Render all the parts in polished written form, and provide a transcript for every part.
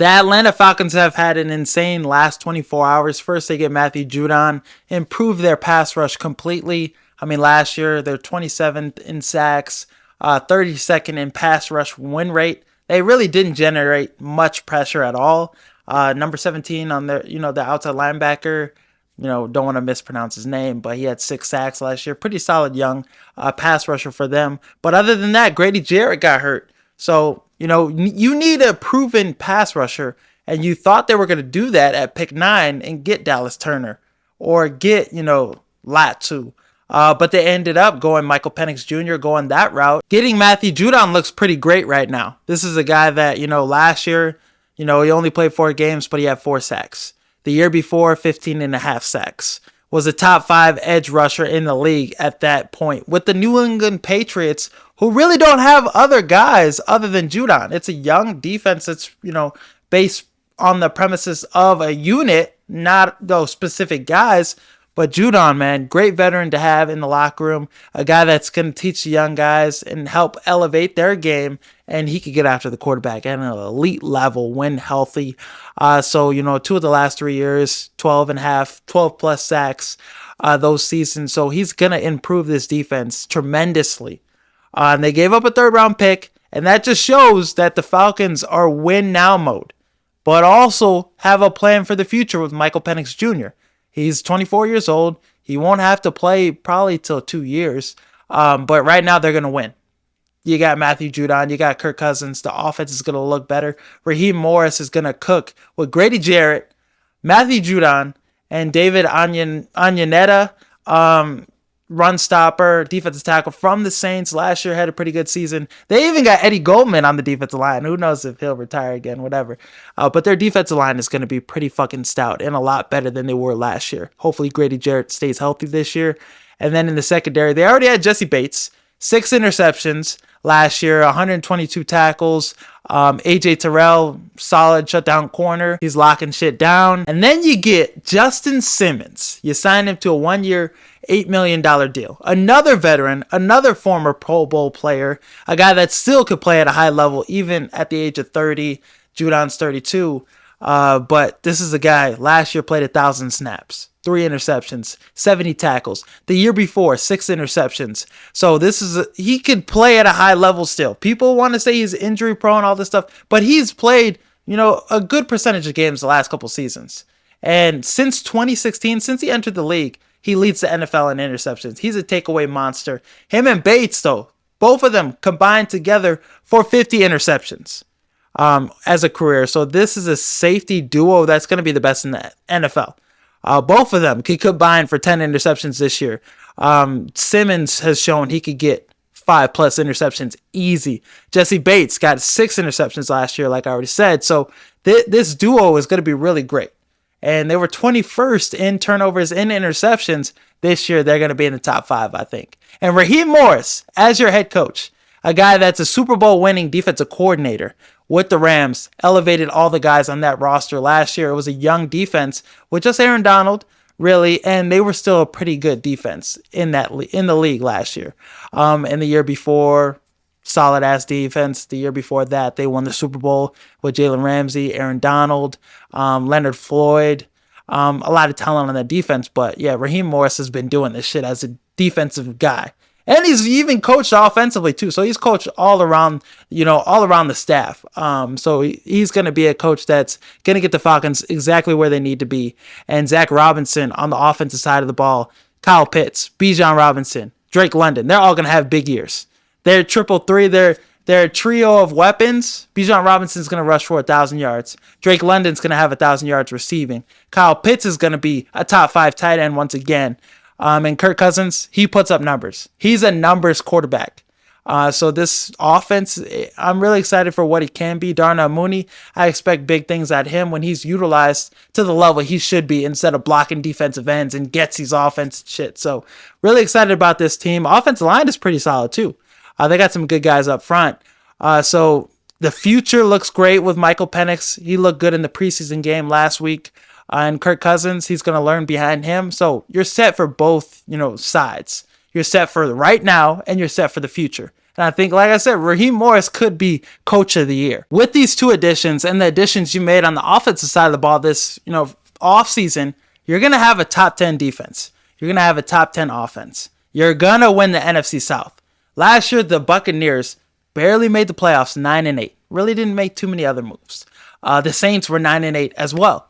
The Atlanta Falcons have had an insane last 24 hours. First, they get Matthew Judon, improve their pass rush completely. I mean, last year, they're 27th in sacks, 32nd in pass rush win rate. They really didn't generate much pressure at all. Number 17 on their, the outside linebacker. Don't want to mispronounce his name, but he had 6 sacks last year. Pretty solid young pass rusher for them. But other than that, Grady Jarrett got hurt. So, you need a proven pass rusher, and you thought they were going to do that at pick 9 and get Dallas Turner or get, Latu. But they ended up going Michael Penix Jr., going that route. Getting Matthew Judon looks pretty great right now. This is a guy that, last year, he only played 4 games, but he had 4 sacks. The year before, 15 and a half sacks. Was a top 5 edge rusher in the league at that point. With the New England Patriots, who really don't have other guys other than Judon. It's a young defense that's, based on the premises of a unit, not those specific guys. But Judon, man, great veteran to have in the locker room. A guy that's going to teach the young guys and help elevate their game. And he could get after the quarterback at an elite level when healthy. So, 2 of the last 3 years, 12 plus sacks those seasons. So he's going to improve this defense tremendously. And they gave up a 3rd round pick. And that just shows that the Falcons are win now mode. But also have a plan for the future with Michael Penix Jr. He's 24 years old. He won't have to play probably till 2 years. But right now they're going to win. You got Matthew Judon. You got Kirk Cousins. The offense is going to look better. Raheem Morris is going to cook with Grady Jarrett, Matthew Judon, and David Onyemata, run stopper, defensive tackle from the Saints. Last year had a pretty good season. They even got Eddie Goldman on the defensive line. Who knows if he'll retire again, whatever. But their defensive line is going to be pretty fucking stout and a lot better than they were last year. Hopefully Grady Jarrett stays healthy this year. And then in the secondary, they already had Jesse Bates, 6 interceptions last year, 122 tackles. AJ Terrell, solid shutdown corner. He's locking shit down. And then you get Justin Simmons. You sign him to a 1-year, $8 million deal. Another veteran, another former Pro Bowl player, a guy that still could play at a high level even at the age of 30. Judon's 32. But this is a guy last year played 1,000 snaps, 3 interceptions, 70 tackles. The year before, 6 interceptions. So he could play at a high level still. People want to say he's injury prone, all this stuff, but he's played, a good percentage of games the last couple seasons. And since 2016, since he entered the league, he leads the NFL in interceptions. He's a takeaway monster. Him and Bates, though, both of them combined together for 50 interceptions. As a career. So this is a safety duo that's going to be the best in the NFL. Both of them could combine for 10 interceptions this year. Simmons has shown he could get 5+ interceptions easy. Jesse Bates got 6 interceptions last year, like I already said. So this duo is going to be really great. And they were 21st in turnovers and interceptions. This year, they're going to be in the top 5, I think. And Raheem Morris, as your head coach, a guy that's a Super Bowl winning defensive coordinator with the Rams, elevated all the guys on that roster last year. It was a young defense with just Aaron Donald, really, and they were still a pretty good defense in the league last year. And the year before, solid ass defense. The year before that, they won the Super Bowl with Jalen Ramsey, Aaron Donald, Leonard Floyd. A lot of talent on that defense, but yeah, Raheem Morris has been doing this shit as a defensive guy. And he's even coached offensively too. So he's coached all around the staff. So he's going to be a coach that's going to get the Falcons exactly where they need to be. And Zach Robinson on the offensive side of the ball, Kyle Pitts, Bijan Robinson, Drake London, they're all going to have big years. They're triple three. They're a trio of weapons. Bijan Robinson's going to rush for 1,000 yards. Drake London's going to have 1,000 yards receiving. Kyle Pitts is going to be a top 5 tight end once again. And Kirk Cousins, he puts up numbers. He's a numbers quarterback. So this offense, I'm really excited for what he can be. Darnell Mooney, I expect big things at him when he's utilized to the level he should be instead of blocking defensive ends and gets these offense shit. So really excited about this team. Offensive line is pretty solid too. They got some good guys up front. So the future looks great with Michael Penix. He looked good in the preseason game last week. And Kirk Cousins, he's going to learn behind him. So you're set for both, sides. You're set for right now and you're set for the future. And I think, like I said, Raheem Morris could be coach of the year. With these two additions and the additions you made on the offensive side of the ball this, offseason, you're going to have a top 10 defense. You're going to have a top 10 offense. You're going to win the NFC South. Last year, the Buccaneers barely made the playoffs, 9-8. Really didn't make too many other moves. The Saints were 9-8 as well.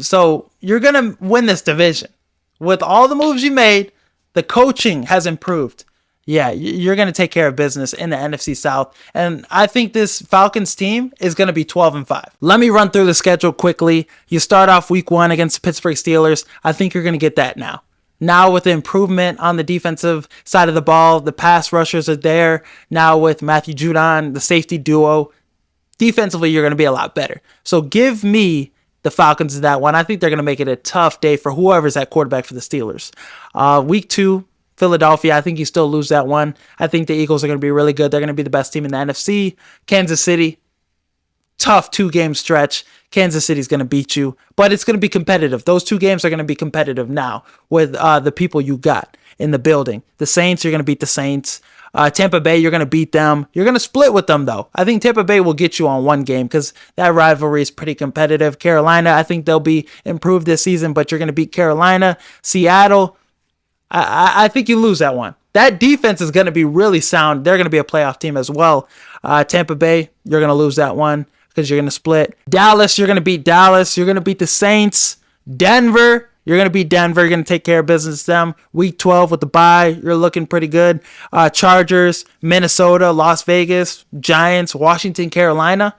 So you're going to win this division. With all the moves you made, the coaching has improved. Yeah, you're going to take care of business in the NFC South. And I think this Falcons team is going to be 12-5. Let me run through the schedule quickly. You start off week 1 against the Pittsburgh Steelers. I think you're going to get that now. Now with the improvement on the defensive side of the ball, the pass rushers are there. Now with Matthew Judon, the safety duo, defensively, you're going to be a lot better. So give me the Falcons in that one. I think they're going to make it a tough day for whoever's at quarterback for the Steelers. Week 2, Philadelphia, I think you still lose that one. I think the Eagles are going to be really good. They're going to be the best team in the NFC. Kansas City, tough 2-game stretch. Kansas City's going to beat you, but it's going to be competitive. Those 2 games are going to be competitive now with the people you got in the building. The Saints, you're going to beat the Saints. Tampa Bay, you're going to beat them. You're going to split with them, though. I think Tampa Bay will get you on 1 game because that rivalry is pretty competitive. Carolina, I think they'll be improved this season, but you're going to beat Carolina. Seattle, I think you lose that one. That defense is going to be really sound. They're going to be a playoff team as well. Tampa Bay, you're going to lose that one because you're going to split. Dallas, you're going to beat Dallas. You're going to beat the Saints. Denver, you're going to beat Denver. You're going to take care of business with them. Week 12 with the bye, you're looking pretty good. Chargers, Minnesota, Las Vegas, Giants, Washington, Carolina.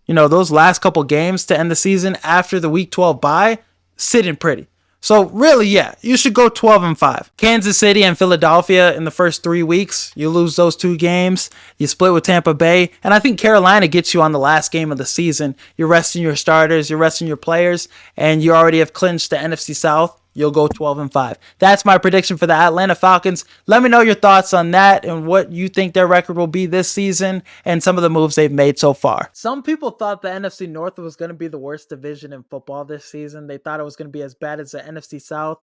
Those last couple games to end the season after the Week 12 bye, sitting pretty. So really, yeah, you should go 12-5. Kansas City and Philadelphia in the first 3 weeks, you lose those 2 games. You split with Tampa Bay. And I think Carolina gets you on the last game of the season. You're resting your starters, you're resting your players, and you already have clinched the NFC South. You'll go 12-5. That's my prediction for the Atlanta Falcons. Let me know your thoughts on that and what you think their record will be this season and some of the moves they've made so far. Some people thought the NFC North was going to be the worst division in football this season. They thought it was going to be as bad as the NFC South.